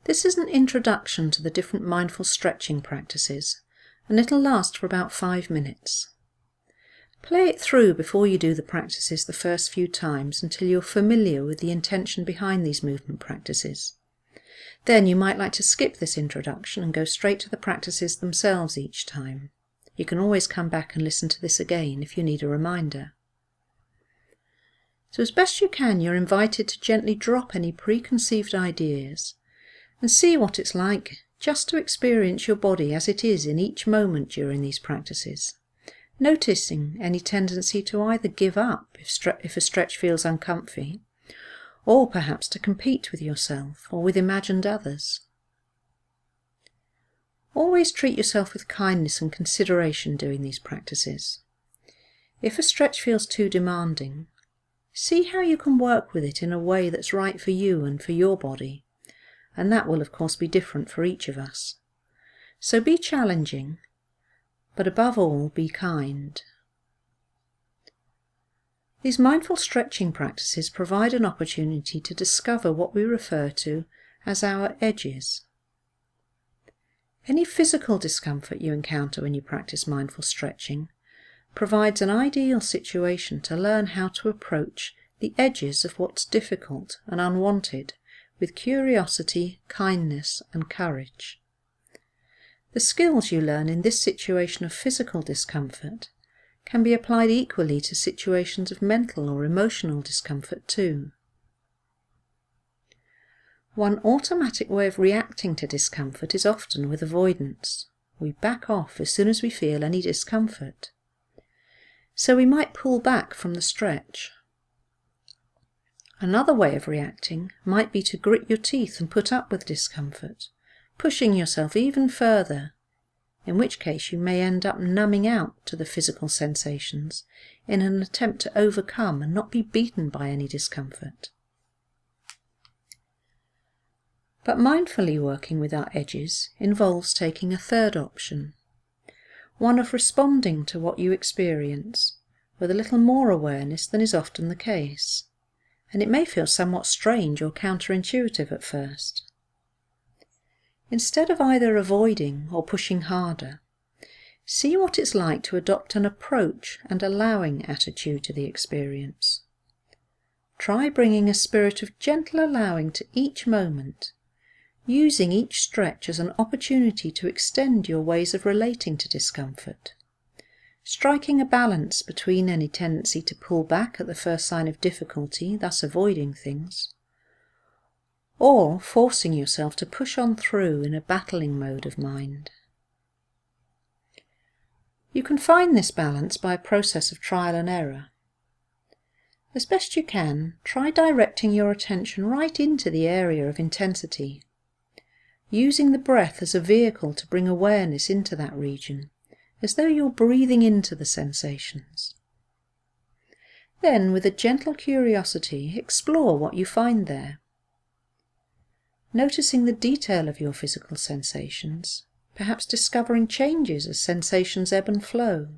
This is an introduction to the different mindful stretching practices, and it'll last for about 5 minutes. Play it through before you do the practices the first few times until you're familiar with the intention behind these movement practices. Then you might like to skip this introduction and go straight to the practices themselves each time. You can always come back and listen to this again if you need a reminder. So as best you can, you're invited to gently drop any preconceived ideas and see what it's like just to experience your body as it is in each moment during these practices, noticing any tendency to either give up if a stretch feels uncomfy, or perhaps to compete with yourself or with imagined others. Always treat yourself with kindness and consideration during these practices. If a stretch feels too demanding, see how you can work with it in a way that's right for you and for your body, and that will of course be different for each of us. So be challenging, but above all be kind. These mindful stretching practices provide an opportunity to discover what we refer to as our edges. Any physical discomfort you encounter when you practice mindful stretching provides an ideal situation to learn how to approach the edges of what's difficult and unwanted with curiosity, kindness, and courage. The skills you learn in this situation of physical discomfort can be applied equally to situations of mental or emotional discomfort too. One automatic way of reacting to discomfort is often with avoidance. We back off as soon as we feel any discomfort. So we might pull back from the stretch. Another way of reacting might be to grit your teeth and put up with discomfort, pushing yourself even further, in which case you may end up numbing out to the physical sensations in an attempt to overcome and not be beaten by any discomfort. But mindfully working with our edges involves taking a third option, one of responding to what you experience with a little more awareness than is often the case, and it may feel somewhat strange or counterintuitive at first. Instead of either avoiding or pushing harder, see what it's like to adopt an approach and allowing attitude to the experience. Try bringing a spirit of gentle allowing to each moment, using each stretch as an opportunity to extend your ways of relating to discomfort, striking a balance between any tendency to pull back at the first sign of difficulty, thus avoiding things, or forcing yourself to push on through in a battling mode of mind. You can find this balance by a process of trial and error. As best you can, try directing your attention right into the area of intensity, using the breath as a vehicle to bring awareness into that region, as though you're breathing into the sensations. Then, with a gentle curiosity, explore what you find there. Noticing the detail of your physical sensations, perhaps discovering changes as sensations ebb and flow.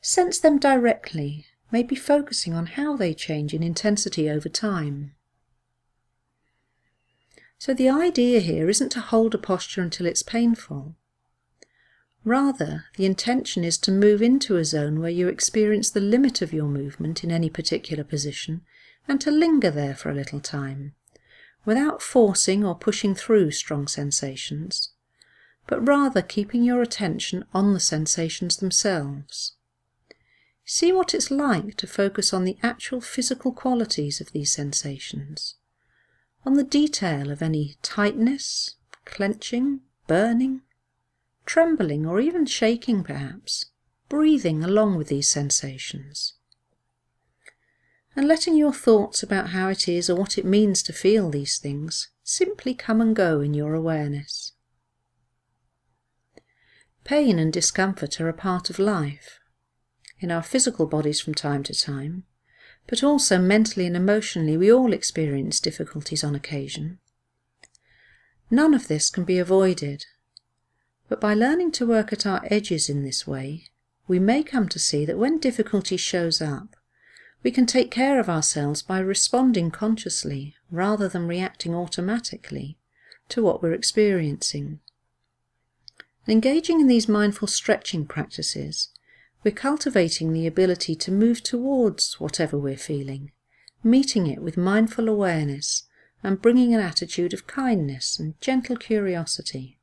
Sense them directly, maybe focusing on how they change in intensity over time. So the idea here isn't to hold a posture until it's painful. Rather, the intention is to move into a zone where you experience the limit of your movement in any particular position and to linger there for a little time, without forcing or pushing through strong sensations, but rather keeping your attention on the sensations themselves. See what it's like to focus on the actual physical qualities of these sensations, on the detail of any tightness, clenching, burning, trembling, or even shaking perhaps, breathing along with these sensations. And letting your thoughts about how it is or what it means to feel these things simply come and go in your awareness. Pain and discomfort are a part of life, in our physical bodies from time to time, but also mentally and emotionally we all experience difficulties on occasion. None of this can be avoided, but by learning to work at our edges in this way, we may come to see that when difficulty shows up, We can take care of ourselves by responding consciously rather than reacting automatically to what we're experiencing. Engaging in these mindful stretching practices, we're cultivating the ability to move towards whatever we're feeling, meeting it with mindful awareness and bringing an attitude of kindness and gentle curiosity.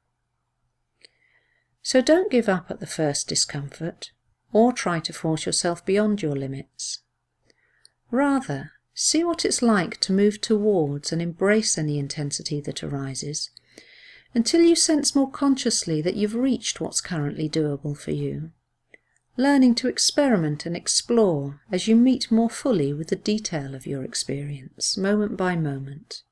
So don't give up at the first discomfort or try to force yourself beyond your limits. Rather, see what it's like to move towards and embrace any intensity that arises until you sense more consciously that you've reached what's currently doable for you, learning to experiment and explore as you meet more fully with the detail of your experience, moment by moment.